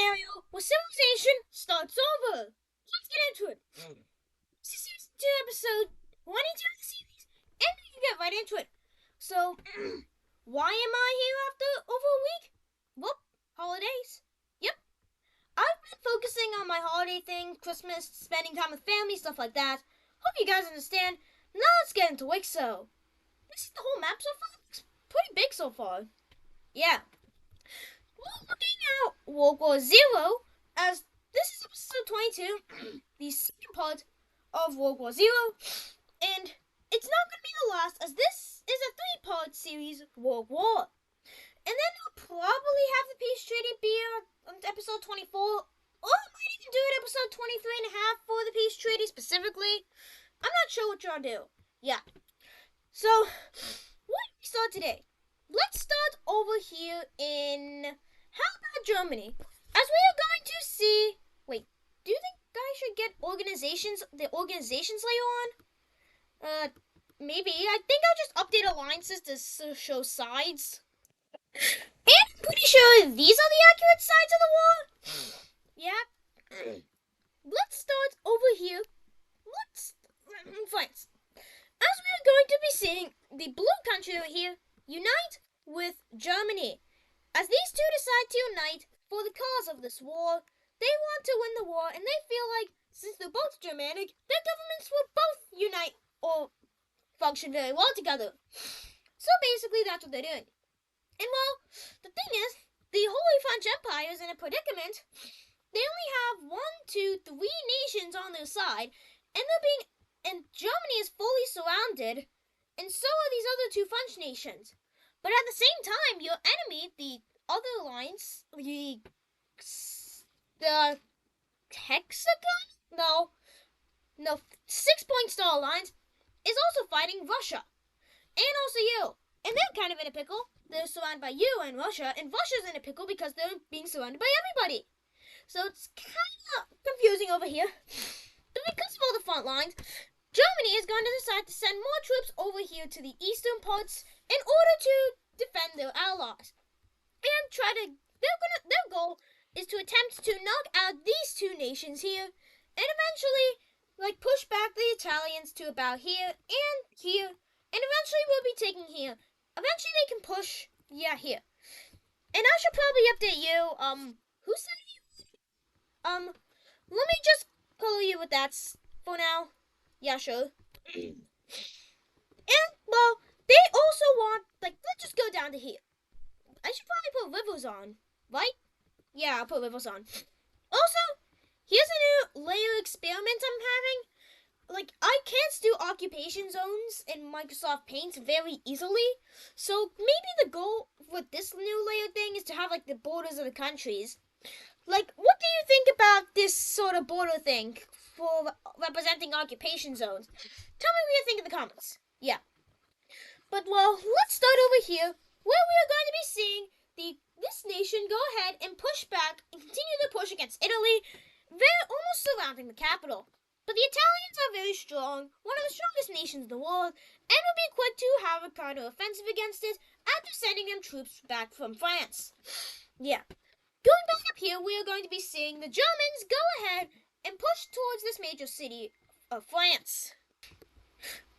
scenario where civilization starts over. Let's get into it. This is season 2, episode 22 of the series, and we can get right into it. So, why am I here after over a week? Well, holidays. Yep. I've been focusing on my holiday thing, Christmas, spending time with family, stuff like that. Hope you guys understand. Now let's get into it. So, this is the whole map so far. It's pretty big so far. Yeah. We're looking at World War Zero, as this is episode 22, the second part of World War Zero, and it's not going to be the last, as this is a 3-part series, World War. And then we'll probably have the peace treaty be on episode 24, or I might even do it episode 23 and a half for the peace treaty specifically. I'm not sure what y'all do. Yeah. So, what do we start today? Let's start over here in, how about Germany? As we are going to see, wait, do you think I should get the organizations later on? Maybe. I think I'll just update alliances to show sides. And I'm pretty sure these are the accurate sides of the war. Yeah. Let's start over here. France. As we are going to be seeing the blue country over here unite with Germany. As these two decide to unite for the cause of this war, they want to win the war, and they feel like, since they're both Germanic, their governments will both unite or function very well together. So basically, that's what they're doing. And well, the thing is, the Holy French Empire is in a predicament. They only have 1, 2, 3 nations on their side, and Germany is fully surrounded, and so are these other 2 French nations. But at the same time, your enemy, the other alliance, the Hexagon? No, 6-Point Star Alliance is also fighting Russia, and also you. And they're kind of in a pickle. They're surrounded by you and Russia, and Russia's in a pickle because they're being surrounded by everybody. So it's kind of confusing over here. But because of all the front lines, Germany is going to decide to send more troops over here to the eastern parts in order to defend their allies. And their goal is to attempt to knock out these 2 nations here, and eventually, push back the Italians to about here, and eventually we'll be taking here. Eventually they can push, here. And I should probably update you, who said you? Let me just color you with that for now. Yeah, sure. And, well, they also want, let's just go down to here. I should probably put rivers on, right? Yeah, I'll put rivers on. Also, here's a new layer experiment I'm having. I can't do occupation zones in Microsoft Paint very easily. So maybe the goal with this new layer thing is to have, the borders of the countries. What do you think about this sort of border thing for representing occupation zones? Tell me what you think in the comments. Yeah. But, well, let's start over here, where we are going to be seeing this nation go ahead and push back and continue their push against Italy. They're almost surrounding the capital. But the Italians are very strong, one of the strongest nations in the world, and will be quick to have a counter-offensive against it after sending them troops back from France. Yeah. Going back up here, we are going to be seeing the Germans go ahead and push towards this major city of France.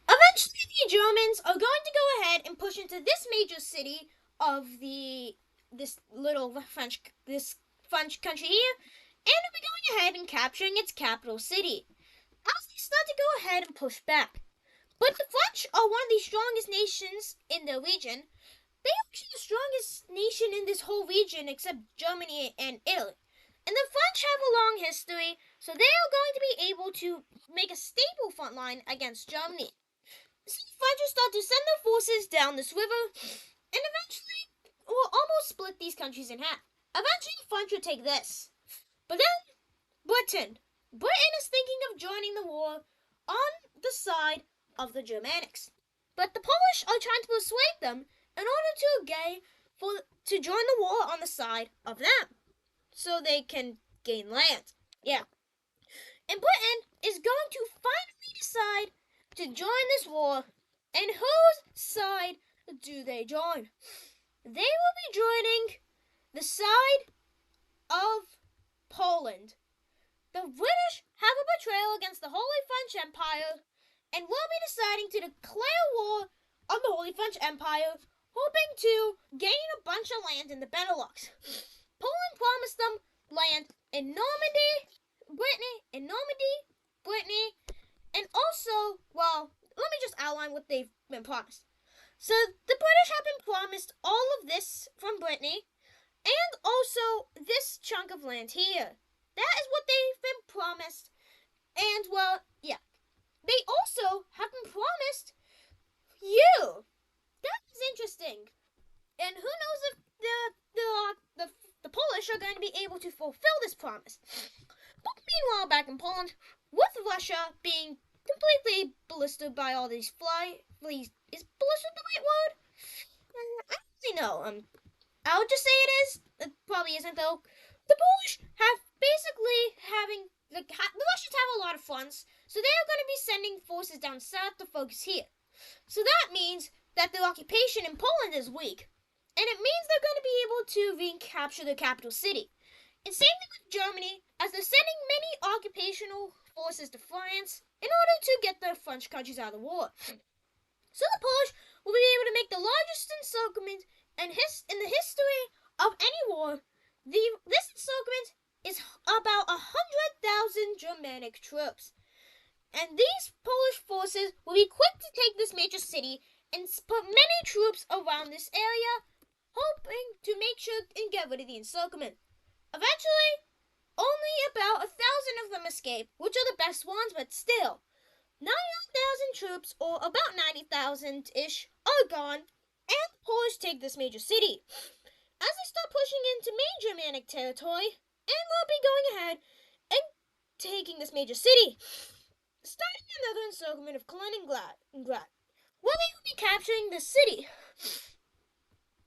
Eventually, the Germans are going to go ahead and push into this major city of this French country here, and will be going ahead and capturing its capital city. As they start to go ahead and push back. But the French are one of the strongest nations in the region. They are actually the strongest nation in this whole region except Germany and Italy. And the French have a long history, so they are going to be able to make a stable front line against Germany. So the French will start to send their forces down this river, and eventually will almost split these countries in half. Eventually the French will take this. But then, Britain is thinking of joining the war on the side of the Germanics. But the Polish are trying to persuade them in order to join the war on the side of them, so they can gain land. Yeah. And Britain is going to finally decide to join this war, and whose side do they join? They will be joining the side of Poland. The British have a betrayal against the Holy French Empire and will be deciding to declare war on the Holy French Empire, hoping to gain a bunch of land in the Benelux. Poland promised them land in Brittany, and also, well, let me just outline what they've been promised. So the British have been promised all of this from Brittany, and also this chunk of land here. That is what they've been promised. And, well, yeah. They also have been promised you. That is interesting. And who knows if the Polish are going to be able to fulfill this promise. But meanwhile, back in Poland, with Russia being completely ballisted by all these is ballisted the right word? I don't really know. I would just say it is. It probably isn't, though. The Polish have basically the Russians have a lot of funds, so they are going to be sending forces down south to focus here. So that means that the occupation in Poland is weak, and it means they're going to be able to recapture the capital city. And same thing with Germany, as they're sending many occupational forces to France in order to get the French countries out of the war. So the Polish will be able to make the largest encirclement in the history of any war. This encirclement is about 100,000 Germanic troops. And these Polish forces will be quick to take this major city and put many troops around this area, hoping to make sure and get rid of the encirclement. Eventually, only about 1,000 of them escape, which are the best ones, but still. 99,000 troops, or about 90,000-ish, are gone, and the Polish take this major city. As they start pushing into main Germanic territory, and will be going ahead and taking this major city, starting another encirclement of Kaliningrad, where they will be capturing this city.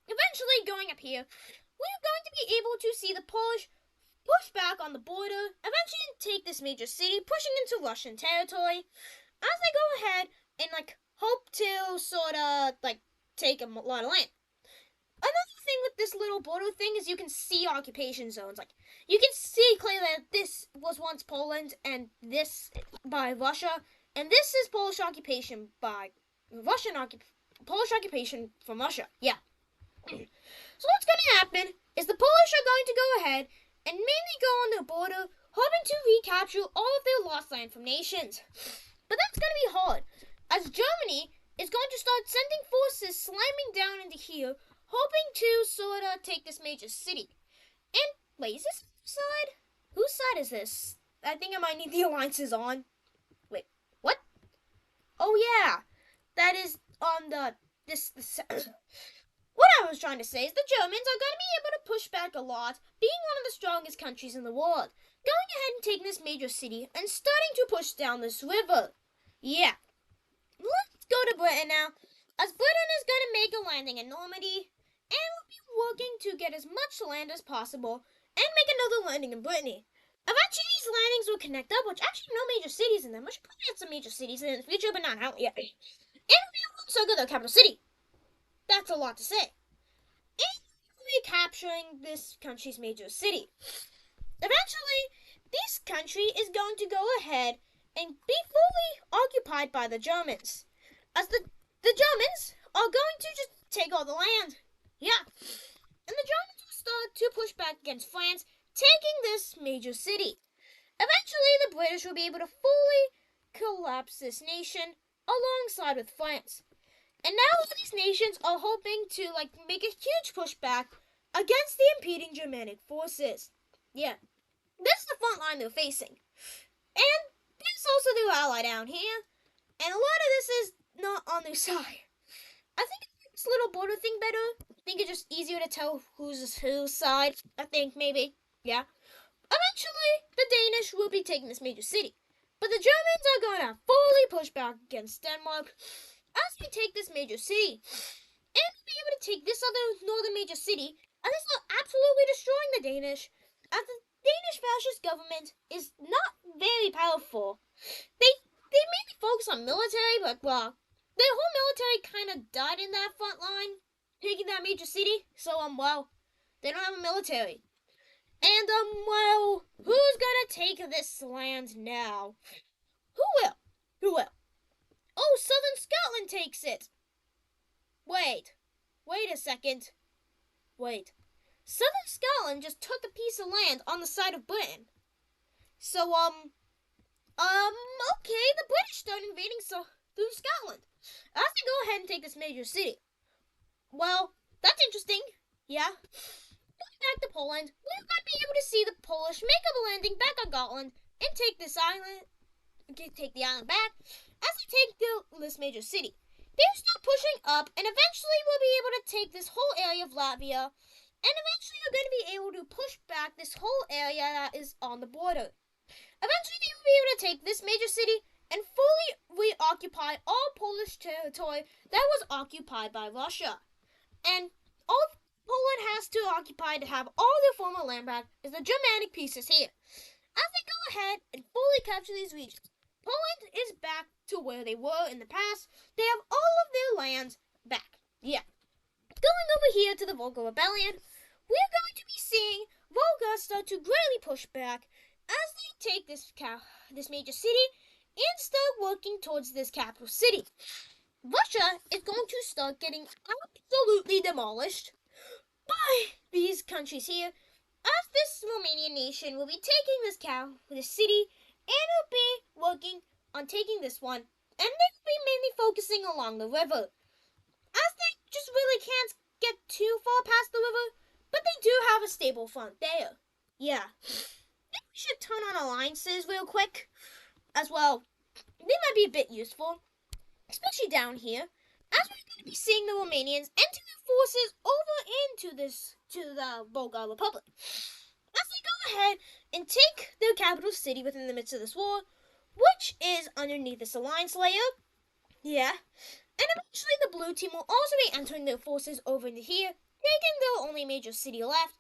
Eventually, going up here, we are going to be able to see the Polish push back on the border, eventually take this major city, pushing into Russian territory, as they go ahead and, hope to take a lot of land. Another thing with this little border thing is you can see occupation zones. You can see clearly that this was once Poland, and this by Russia, and this is Polish occupation by Polish occupation from Russia. Yeah. So what's going to happen is the Polish are going to go ahead and mainly go on their border, hoping to recapture all of their lost land from nations. But that's going to be hard, as Germany is going to start sending forces slamming down into here, hoping to sort of take this major city. And, wait, is this side? Whose side is this? I think I might need the alliances on. Wait, what? Oh yeah, that is on What I was trying to say is the Germans are going to be able to push back a lot, being one of the strongest countries in the world, going ahead and taking this major city and starting to push down this river. Yeah. Let's go to Britain now, as Britain is going to make a landing in Normandy, and will be working to get as much land as possible and make another landing in Brittany. Eventually, these landings will connect up, which actually no major cities in them. We should probably add some major cities in the future, but not out yet. And we'll be able to circle the capital city. That's a lot to say. And we'll be capturing this country's major city. Eventually, this country is going to go ahead and be fully occupied by the Germans, as the Germans are going to just take all the land. Yeah. And the Germans will start to push back against France, taking this major city. Eventually, the British will be able to fully collapse this nation alongside with France. And now these nations are hoping to make a huge pushback against the impeding Germanic forces. Yeah. This is the front line they're facing. And there's also their ally down here. And a lot of this is not on their side. I think this little border thing better. I think it's just easier to tell who's whose side. I think maybe. Yeah. Eventually, the Danish will be taking this major city. But the Germans are going to fully push back against Denmark as we take this major city. And we'll be able to take this other northern major city, and this will absolutely destroying the Danish, as the Danish fascist government is not very powerful. They mainly focus on military, but well, their whole military kind of died in that front line, taking that major city. So well, they don't have a military. And, well, who's gonna take this land now? Who will? Who will? Oh, Southern Scotland takes it. Wait a second. Wait. Southern Scotland just took a piece of land on the side of Britain. So, okay, the British start invading through Scotland. I have to go ahead and take this major city. Well, that's interesting. Yeah. Going back to Poland, we're going to be able to see the Polish make up a landing back on Gotland and take this island, take the island back as they take this major city. They're still pushing up, and eventually we'll be able to take this whole area of Latvia, and eventually we're going to be able to push back this whole area that is on the border. Eventually they will be able to take this major city and fully reoccupy all Polish territory that was occupied by Russia. And all Poland has to occupy to have all their former land back is the Germanic pieces here. As they go ahead and fully capture these regions, Poland is back to where they were in the past. They have all of their lands back. Yeah. Going over here to the Volga Rebellion, we're going to be seeing Volga start to greatly push back as they take this major city and start working towards this capital city. Russia is going to start getting absolutely demolished by these countries here, as this Romanian nation will be taking this city, and will be working on taking this one, and they will be mainly focusing along the river, as they just really can't get too far past the river, but they do have a stable front there. Yeah. Maybe we should turn on alliances real quick as well. They might be a bit useful, especially down here, as we're going to be seeing the Romanians enter their forces over to the Volga Republic. As they go ahead and take their capital city within the midst of this war, which is underneath this alliance layer. Yeah. And eventually the blue team will also be entering their forces over into here, taking their only major city left,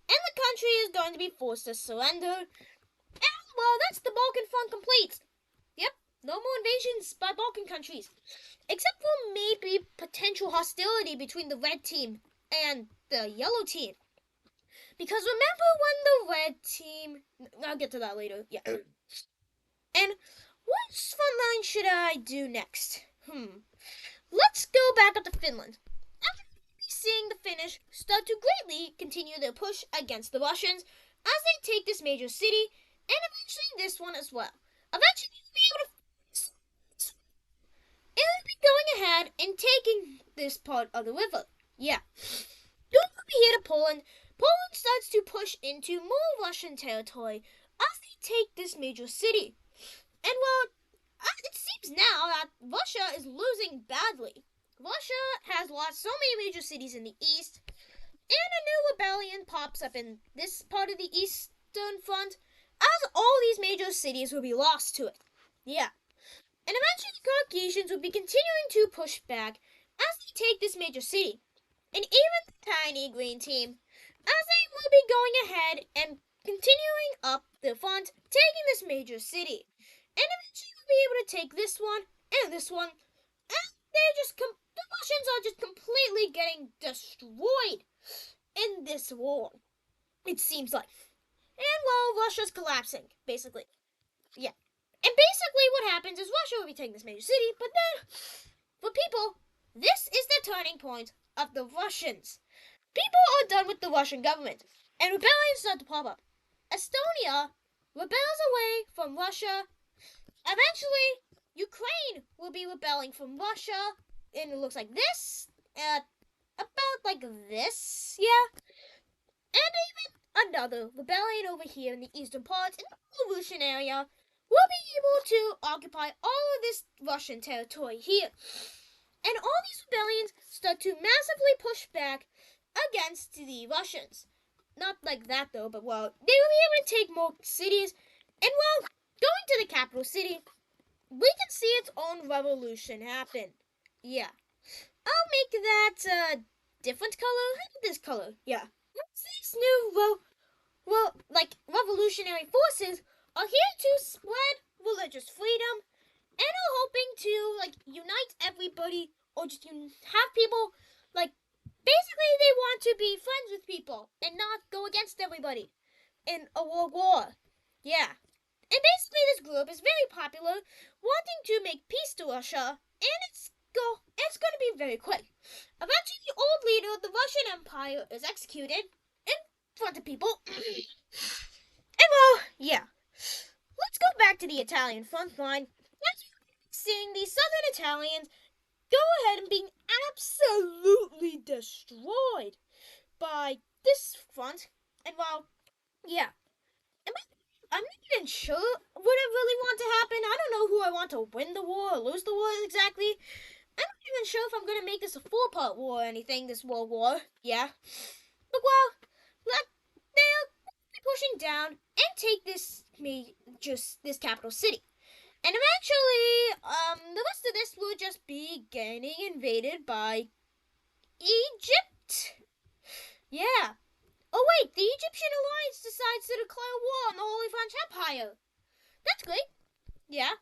and the country is going to be forced to surrender. And, well, that's the Balkan front complete. Yep, no more invasions by Balkan countries. Except for maybe potential hostility between the red team and the yellow team. Because remember when the red team... I'll get to that later, yeah. And what front line should I do next? Let's go back up to Finland. After seeing the Finnish start to greatly continue their push against the Russians as they take this major city, and eventually this one as well. Eventually we'll be able to... And we'll be going ahead and taking this part of the river. Yeah. Going over here to Poland, Poland starts to push into more Russian territory as they take this major city. And well, it seems now that Russia is losing badly. Russia has lost so many major cities in the east, and a new rebellion pops up in this part of the Eastern Front, as all these major cities will be lost to it. Yeah. And eventually the Caucasians will be continuing to push back as they take this major city. And even the tiny green team, as they will be going ahead and continuing up the front, taking this major city. And eventually we'll be able to take this one and this one, and the Russians are just completely getting destroyed in this war, it seems like. And well, Russia's collapsing, basically. Yeah. And basically what happens is Russia will be taking this major city, but then, for people, this is the turning point of the Russians. People are done with the Russian government, and rebellions start to pop up. Estonia rebels away from Russia. Eventually, Ukraine will be rebelling from Russia, and it looks like this, about like this, yeah. And even another rebellion over here in the eastern parts, in the Belarusian area, will be able to occupy all of this Russian territory here. And all these rebellions start to massively push back against the Russians. Not like that though, but well, they will be able to take more cities, and well, going to the capital city, we can see its own revolution happen. Yeah. I'll make that different color. How about this color? Yeah. These new, revolutionary forces are here to spread religious freedom and are hoping to, unite everybody, or just have people, basically they want to be friends with people and not go against everybody. in a world war. Yeah. And basically this group is very popular, wanting to make peace to Russia, and it's going to be very quick. Eventually the old leader of the Russian Empire is executed in front of people. And well, yeah. Let's go back to the Italian front line. Let's seeing the southern Italians go ahead and being absolutely destroyed by this front. And well, yeah. I'm not even sure what I really want to happen. I don't know who I want to win the war or lose the war exactly. I'm not even sure if I'm going to make this a four-part war or anything, this World War. Yeah. But well, they'll be pushing down and take this capital city. And eventually, the rest of this will just be getting invaded by Egypt. Yeah. Oh wait, the Egyptian alliance decides to declare war on the Holy French Empire. That's great. Yeah.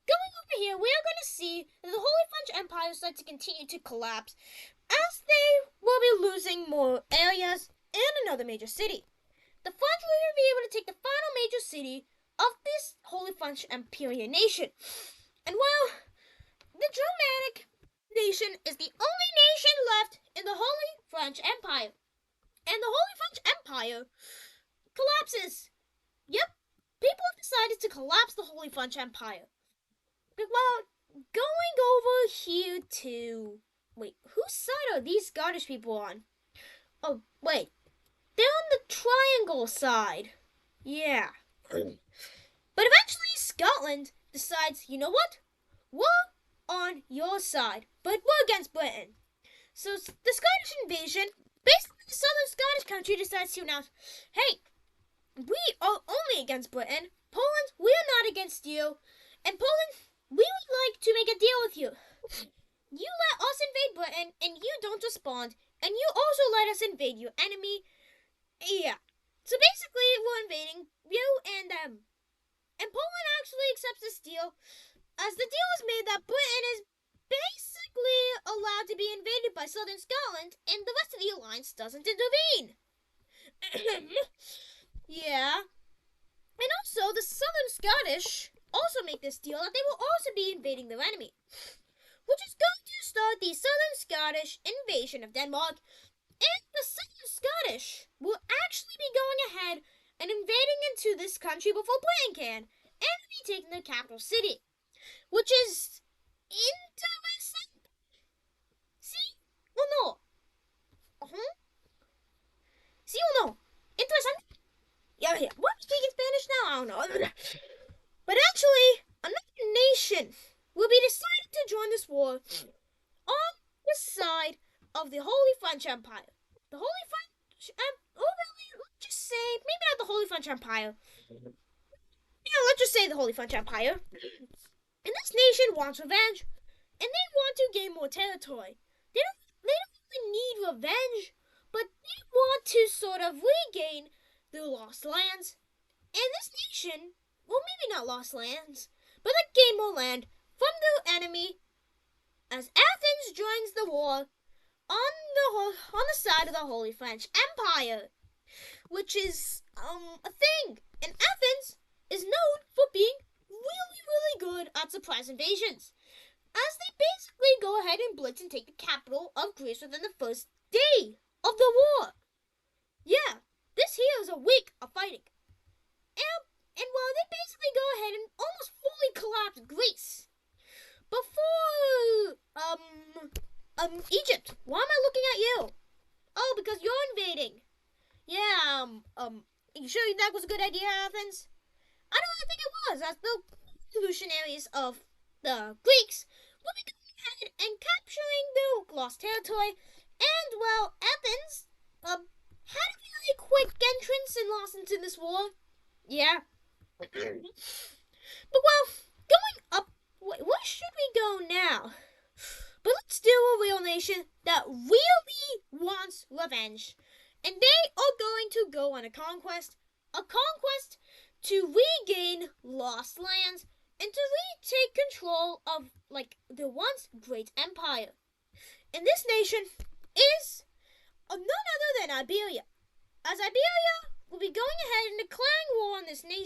Going over here, we are going to see that the Holy French Empire starts to continue to collapse as they will be losing more areas and another major city. The French will be able to take the final major city of this Holy French Empire nation. And well, the Germanic nation is the only nation left in the Holy French Empire. And the Holy French Empire collapses. Yep, people have decided to collapse the Holy French Empire. But well, going over here to... Wait, whose side are these Scottish people on? Oh, wait. They're on the triangle side. Yeah. But eventually Scotland decides, you know what? We're on your side, but we're against Britain. So the Scottish invasion, basically the southern Scottish country decides to announce, hey, we are only against Britain. Poland, we are not against you. And Poland, we would like to make a deal with you. You let us invade Britain, and you don't respond, and you also let us invade your enemy. Yeah. So basically, we're invading you and them. And Poland actually accepts this deal, as the deal is made that Britain is basically allowed to be invaded by southern Scotland, and the rest of the alliance doesn't intervene. Yeah. And also, the southern Scottish also make this deal that they will also be invading their enemy, which is going to start the southern Scottish invasion of Denmark. And the southern Scottish will actually be going ahead and invading into this country before Britain can, and be taking the capital city, which is interesting. See or no? See or no? Interesting. Yeah. What speaking Spanish now? I don't know. But actually, another nation will be decided to join this war on the side of the Holy French Empire. The Holy French let's just say, maybe not the Holy French Empire. Let's just say the Holy French Empire. And this nation wants revenge, and they want to gain more territory. They don't really need revenge, but they want to sort of regain their lost lands. And this nation, well, maybe not lost lands, but like gain more land from their enemy as Athens joins the war on the side of the Holy French Empire, which is a thing. And Athens is known for being really good at surprise invasions, as they basically go ahead and blitz and take the capital of Greece within the first day of the war. Yeah, this here is a week of fighting. And well, they basically go ahead and almost fully collapse Greece before Egypt. Why am I looking at you? Oh, because you're invading. Yeah, you sure that was a good idea, Athens? I don't really think it was, as the revolutionaries of the Greeks will be going ahead and capturing their lost territory. And well, Athens had a really quick entrance and lost into this war. Yeah. But well, going up, where should we go now? But let's do a real nation that really wants revenge. And they are going to go on a conquest to regain lost lands and to retake control of, like, the once great empire. And this nation is none other than Iberia. As Iberia will be going ahead and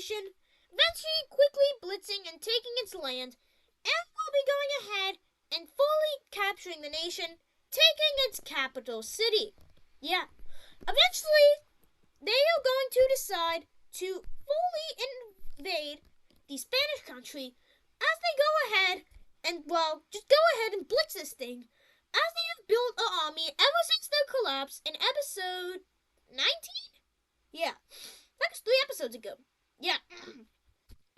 nation, eventually quickly blitzing and taking its land, and will be going ahead and fully capturing the nation, taking its capital city. Yeah. Eventually, they are going to decide to fully invade the Spanish country as they go ahead and, well, just go ahead and blitz this thing, as they have built an army ever since their collapse in episode 19? Yeah. That was 3 episodes ago. Yeah.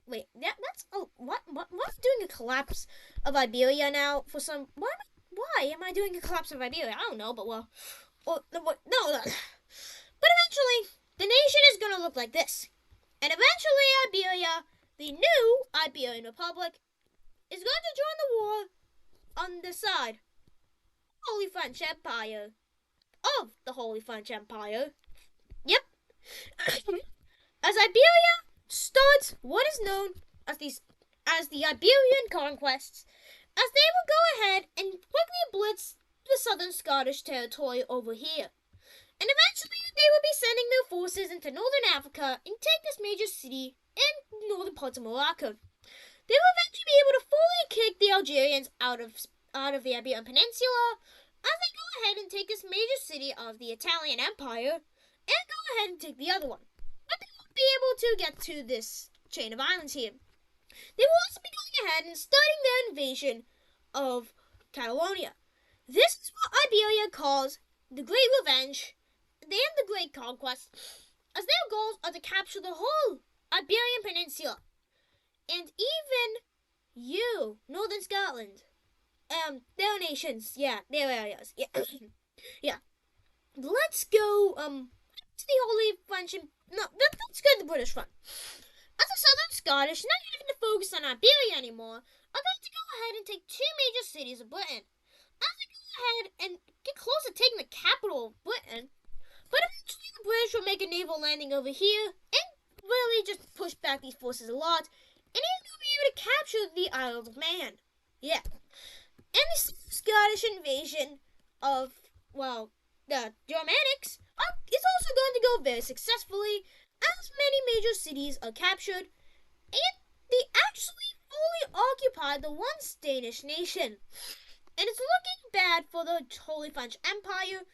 Wait, that's what's doing a collapse of Iberia now for some why am I doing a collapse of Iberia? I don't know, but well, no. But eventually the nation is gonna look like this. And eventually Iberia, the new Iberian Republic, is going to join the war on the side Holy French Empire of the Holy French Empire. Yep. As Iberia starts what is known as the Iberian conquests, as they will go ahead and quickly blitz the southern Scottish territory over here. And eventually they will be sending their forces into northern Africa and take this major city in northern parts of Morocco. They will eventually be able to fully kick the Algerians out of the Iberian Peninsula as they go ahead and take this major city of the Italian Empire and go ahead and take the other one. But they won't be able to get to this chain of islands here. They will also be going ahead and starting their invasion of Catalonia. This is what Iberia calls the Great Revenge and the Great Conquest, as their goals are to capture the whole Iberian Peninsula. And even you, Northern Scotland, their nations, yeah, their areas, yeah, yeah. Let's go, to the Holy French, let's go to the British front. As a Southern Scottish, not having to focus on Iberia anymore, are going to go ahead and take 2 major cities of Britain. As they go ahead and get close to taking the capital of Britain, but eventually the British will make a naval landing over here and really just push back these forces a lot, and even will be able to capture the Isle of Man. Yeah. And the Scottish invasion of, well, the Germanics is also going to go very successfully, as many major cities are captured, and they actually fully occupy the once Danish nation. And it's looking bad for the Holy French Empire,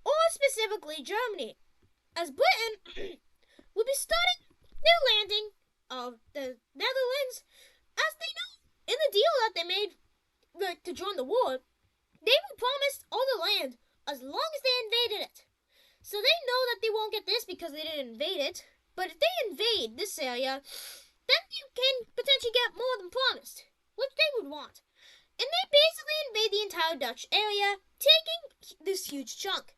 or specifically Germany, as Britain will be starting their landing of the Netherlands, as they know in the deal that they made to join the war, they were promised all the land as long as they invaded it. So they know that they won't get this because they didn't invade it, but if they invade this area, then you can potentially get more than promised, which they would want. And they basically invade the entire Dutch area, taking this huge chunk.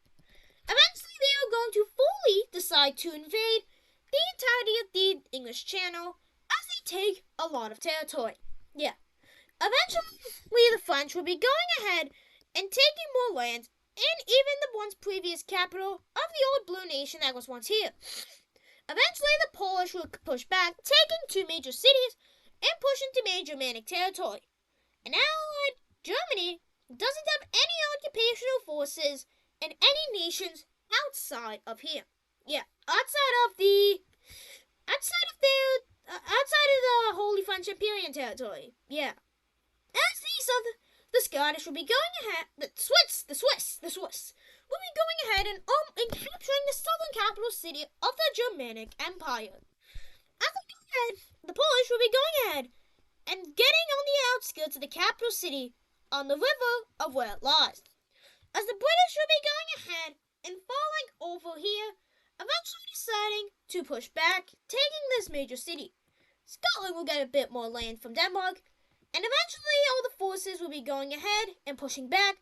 Eventually they are going to fully decide to invade the entirety of the English Channel, as they take a lot of territory. Yeah. Eventually, the French will be going ahead and taking more land, and even the once previous capital of the old blue nation that was once here. Eventually, the Polish will push back, taking 2 major cities and push into major Germanic territory. And now, Germany doesn't have any occupational forces in any nations outside of here. Yeah, outside of the Holy French Imperial territory. Yeah. As the Scottish will be going ahead, the Swiss will be going ahead and capturing the southern capital city of the Germanic Empire. As they go ahead, the Polish will be going ahead and getting on the outskirts of the capital city on the river of where it lies. As the British will be going ahead and falling over here, eventually deciding to push back, taking this major city. Scotland will get a bit more land from Denmark, and eventually all the forces will be going ahead and pushing back,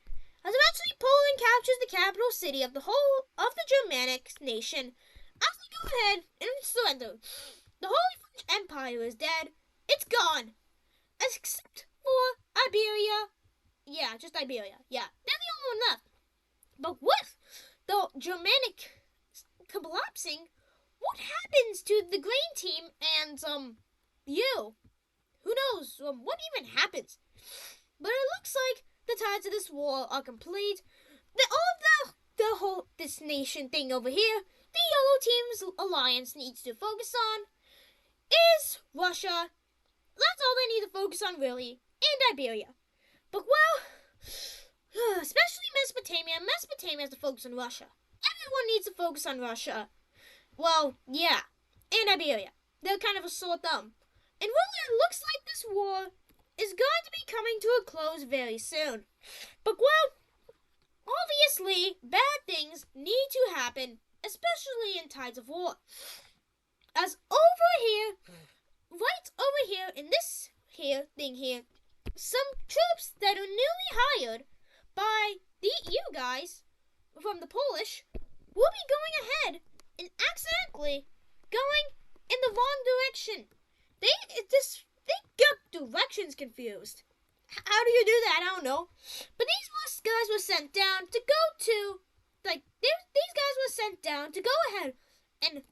as eventually Poland captures the capital city of the whole of the Germanic nation, as they go ahead and surrender. The Holy French Empire is dead. It's gone. Except for Iberia. Yeah, just Iberia. Yeah, they're the only one left. But with the Germanic collapsing, what happens to the green team and, you? Who knows what even happens? But it looks like the tides of this war are complete. This nation thing over here, the Yellow Team's alliance needs to focus on is Russia. That's all they need to focus on, really, and Iberia. But, well, especially Mesopotamia. Mesopotamia has to focus on Russia. Everyone needs to focus on Russia. Well, yeah, and Iberia. They're kind of a sore thumb. And really, it looks like this war is going to be coming to a close very soon. But, well, obviously, bad things need to happen, especially in times of war. As over here, right over here in this thing here, some troops that are newly hired by you guys from the Polish will be going ahead and accidentally going in the wrong direction. They got directions confused. How do you do that? I don't know. But these guys were sent down to go to, these guys were sent down to go ahead and,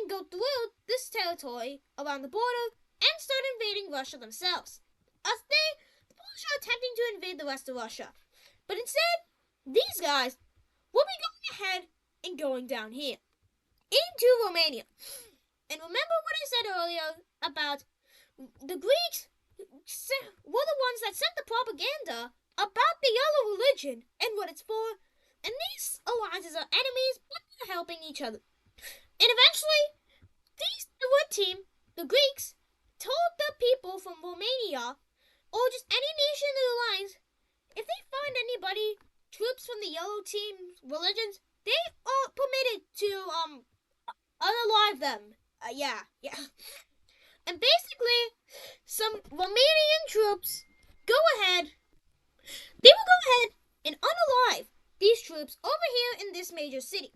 go through this territory around the border and start invading Russia themselves. The Polish are attempting to invade the rest of Russia. But instead, these guys will be going ahead and going down here into Romania. And remember what I said earlier about the Greeks were the ones that sent the propaganda about the yellow religion and what it's for. And these alliances are enemies, but they're helping each other. And eventually, the red team, the Greeks, told the people from Romania, or just any nation in the alliance, if they find anybody, troops from the yellow team religions, they are permitted to unalive them. Yeah. And basically, some Romanian troops they will go ahead and unalive these troops over here in this major city.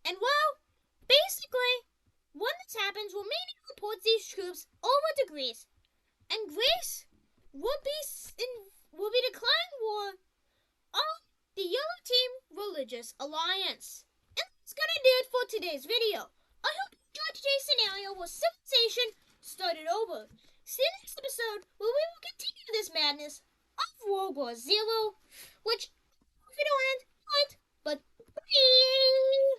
And well, basically, when this happens, Romania reports these troops over to Greece, and Greece will be declaring war on the Yellow Team Religious Alliance. And that's gonna do it for today's video. I hope you enjoyed today's scenario where civilization started over. See you next episode where we will continue this madness of World War Zero, which if it don't end, but bye.